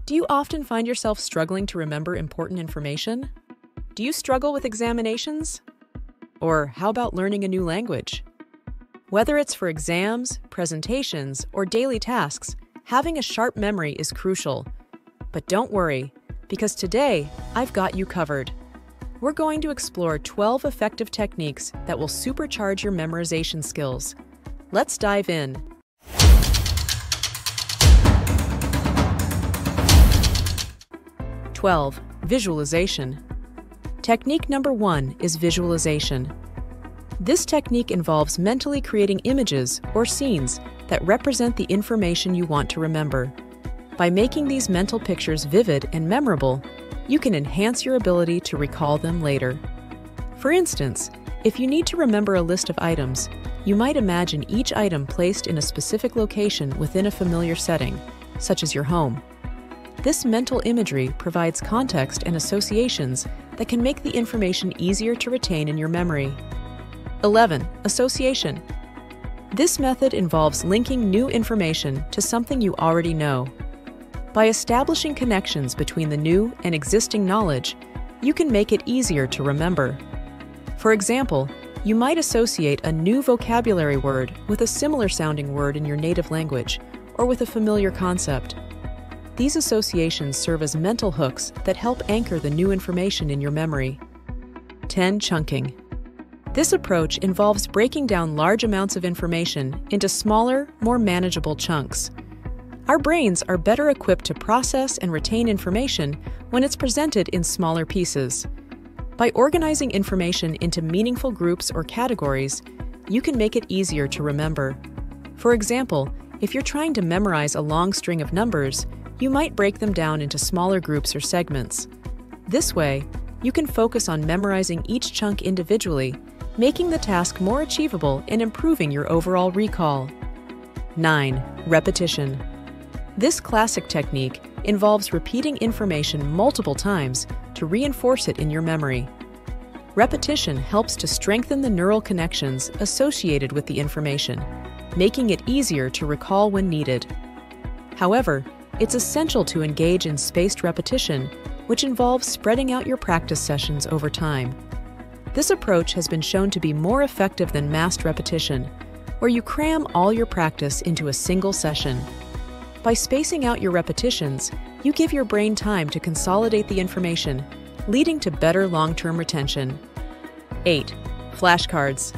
Do you often find yourself struggling to remember important information? Do you struggle with examinations? Or how about learning a new language? Whether it's for exams, presentations, or daily tasks, having a sharp memory is crucial. But don't worry, because today I've got you covered. We're going to explore 12 effective techniques that will supercharge your memorization skills. Let's dive in. Visualization. Technique number 1 is visualization. This technique involves mentally creating images or scenes that represent the information you want to remember. By making these mental pictures vivid and memorable, you can enhance your ability to recall them later. For instance, if you need to remember a list of items, you might imagine each item placed in a specific location within a familiar setting, such as your home. This mental imagery provides context and associations that can make the information easier to retain in your memory. 11. Association. This method involves linking new information to something you already know. By establishing connections between the new and existing knowledge, you can make it easier to remember. For example, you might associate a new vocabulary word with a similar sounding word in your native language, or with a familiar concept. These associations serve as mental hooks that help anchor the new information in your memory. 10. Chunking. This approach involves breaking down large amounts of information into smaller, more manageable chunks. Our brains are better equipped to process and retain information when it's presented in smaller pieces. By organizing information into meaningful groups or categories, you can make it easier to remember. For example, if you're trying to memorize a long string of numbers, you might break them down into smaller groups or segments. This way, you can focus on memorizing each chunk individually, making the task more achievable and improving your overall recall. 9. Repetition. This classic technique involves repeating information multiple times to reinforce it in your memory. Repetition helps to strengthen the neural connections associated with the information, making it easier to recall when needed. However, it's essential to engage in spaced repetition, which involves spreading out your practice sessions over time. This approach has been shown to be more effective than massed repetition, where you cram all your practice into a single session. By spacing out your repetitions, you give your brain time to consolidate the information, leading to better long-term retention. 8. Flashcards.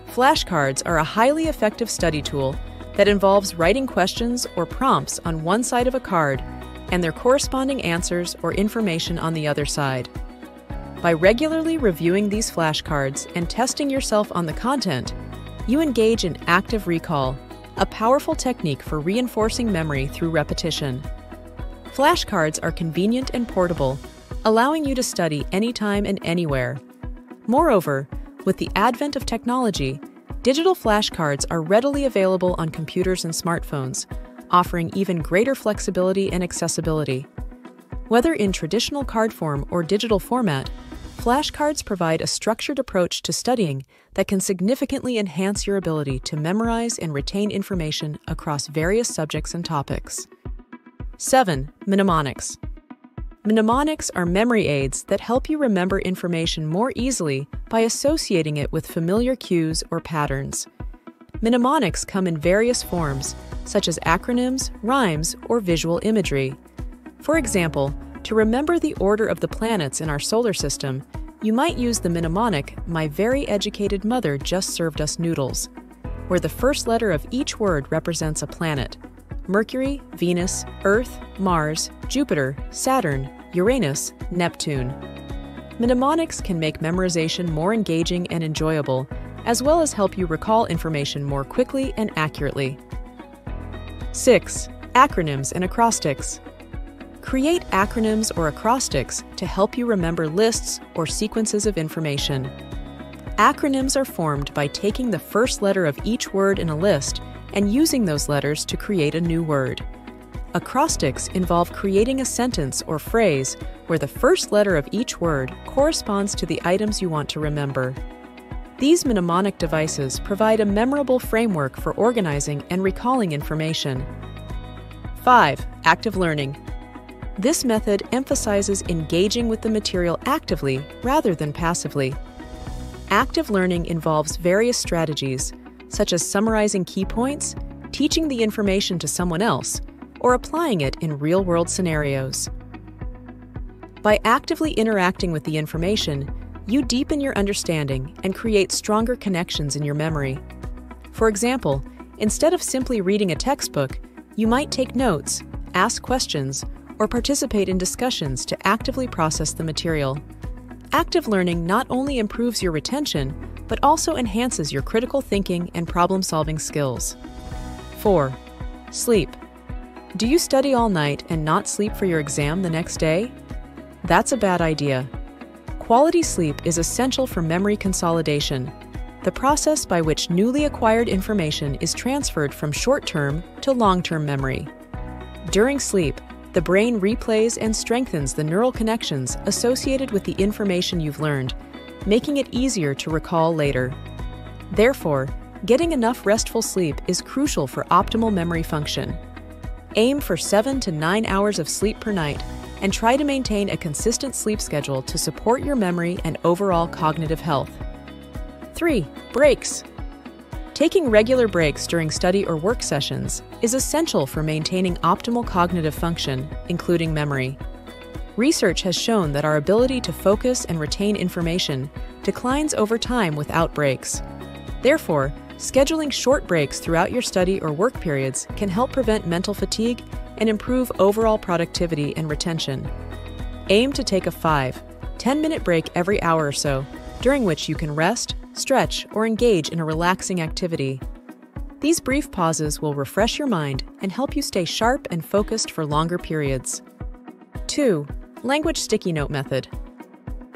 Flashcards are a highly effective study tool that involves writing questions or prompts on one side of a card and their corresponding answers or information on the other side. By regularly reviewing these flashcards and testing yourself on the content, you engage in active recall, a powerful technique for reinforcing memory through repetition. Flashcards are convenient and portable, allowing you to study anytime and anywhere. Moreover, with the advent of technology, digital flashcards are readily available on computers and smartphones, offering even greater flexibility and accessibility. Whether in traditional card form or digital format, flashcards provide a structured approach to studying that can significantly enhance your ability to memorize and retain information across various subjects and topics. 7. Mnemonics. Mnemonics are memory aids that help you remember information more easily by associating it with familiar cues or patterns. Mnemonics come in various forms, such as acronyms, rhymes, or visual imagery. For example, to remember the order of the planets in our solar system, you might use the mnemonic, "My very educated mother just served us noodles," where the first letter of each word represents a planet: Mercury, Venus, Earth, Mars, Jupiter, Saturn, Uranus, Neptune. Mnemonics can make memorization more engaging and enjoyable, as well as help you recall information more quickly and accurately. 6. Acronyms and acrostics. Create acronyms or acrostics to help you remember lists or sequences of information. Acronyms are formed by taking the first letter of each word in a list and using those letters to create a new word. Acrostics involve creating a sentence or phrase where the first letter of each word corresponds to the items you want to remember. These mnemonic devices provide a memorable framework for organizing and recalling information. 5. Active learning. This method emphasizes engaging with the material actively rather than passively. Active learning involves various strategies, such as summarizing key points, teaching the information to someone else, or applying it in real-world scenarios. By actively interacting with the information, you deepen your understanding and create stronger connections in your memory. For example, instead of simply reading a textbook, you might take notes, ask questions, or participate in discussions to actively process the material. Active learning not only improves your retention, but also enhances your critical thinking and problem-solving skills. 4. Sleep. Do you study all night and not sleep for your exam the next day? That's a bad idea. Quality sleep is essential for memory consolidation, the process by which newly acquired information is transferred from short-term to long-term memory. During sleep, the brain replays and strengthens the neural connections associated with the information you've learned, making it easier to recall later. Therefore, getting enough restful sleep is crucial for optimal memory function. Aim for 7 to 9 hours of sleep per night and try to maintain a consistent sleep schedule to support your memory and overall cognitive health. 3. Breaks. Taking regular breaks during study or work sessions is essential for maintaining optimal cognitive function, including memory. Research has shown that our ability to focus and retain information declines over time without breaks. Therefore, scheduling short breaks throughout your study or work periods can help prevent mental fatigue and improve overall productivity and retention. Aim to take a 5-10-minute break every hour or so, during which you can rest, stretch, or engage in a relaxing activity. These brief pauses will refresh your mind and help you stay sharp and focused for longer periods. 2. Language sticky note method.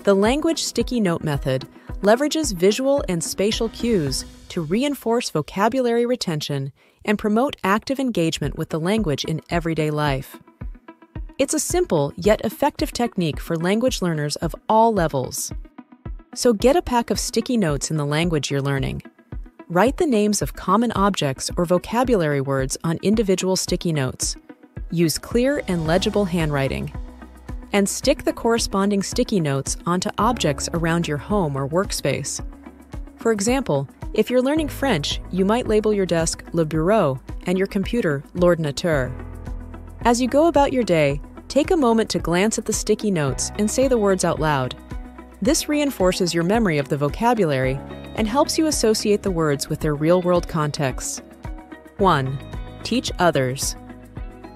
The language sticky note method leverages visual and spatial cues to reinforce vocabulary retention and promote active engagement with the language in everyday life. It's a simple yet effective technique for language learners of all levels. So get a pack of sticky notes in the language you're learning. Write the names of common objects or vocabulary words on individual sticky notes. Use clear and legible handwriting. And stick the corresponding sticky notes onto objects around your home or workspace. For example, if you're learning French, you might label your desk Le Bureau and your computer L'Ordinateur. As you go about your day, take a moment to glance at the sticky notes and say the words out loud. This reinforces your memory of the vocabulary and helps you associate the words with their real-world contexts. 1. Teach others.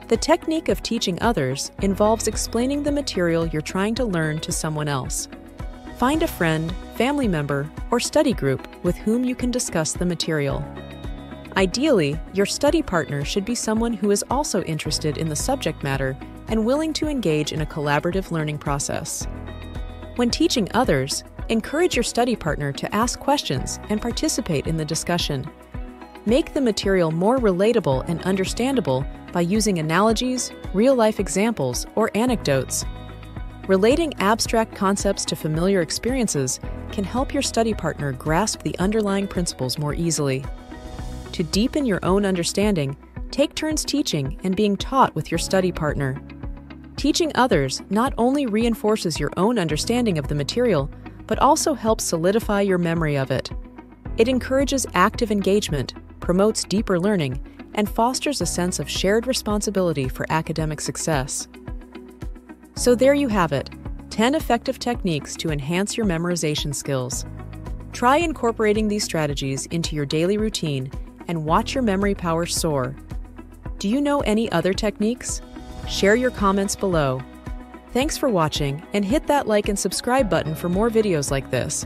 The technique of teaching others involves explaining the material you're trying to learn to someone else. Find a friend, family member, or study group with whom you can discuss the material. Ideally, your study partner should be someone who is also interested in the subject matter and willing to engage in a collaborative learning process. When teaching others, encourage your study partner to ask questions and participate in the discussion. Make the material more relatable and understandable by using analogies, real-life examples, or anecdotes. Relating abstract concepts to familiar experiences can help your study partner grasp the underlying principles more easily. To deepen your own understanding, take turns teaching and being taught with your study partner. Teaching others not only reinforces your own understanding of the material, but also helps solidify your memory of it. It encourages active engagement, promotes deeper learning, and fosters a sense of shared responsibility for academic success. So there you have it, 10 effective techniques to enhance your memorization skills. Try incorporating these strategies into your daily routine and watch your memory power soar. Do you know any other techniques? Share your comments below. Thanks for watching, and hit that like and subscribe button for more videos like this.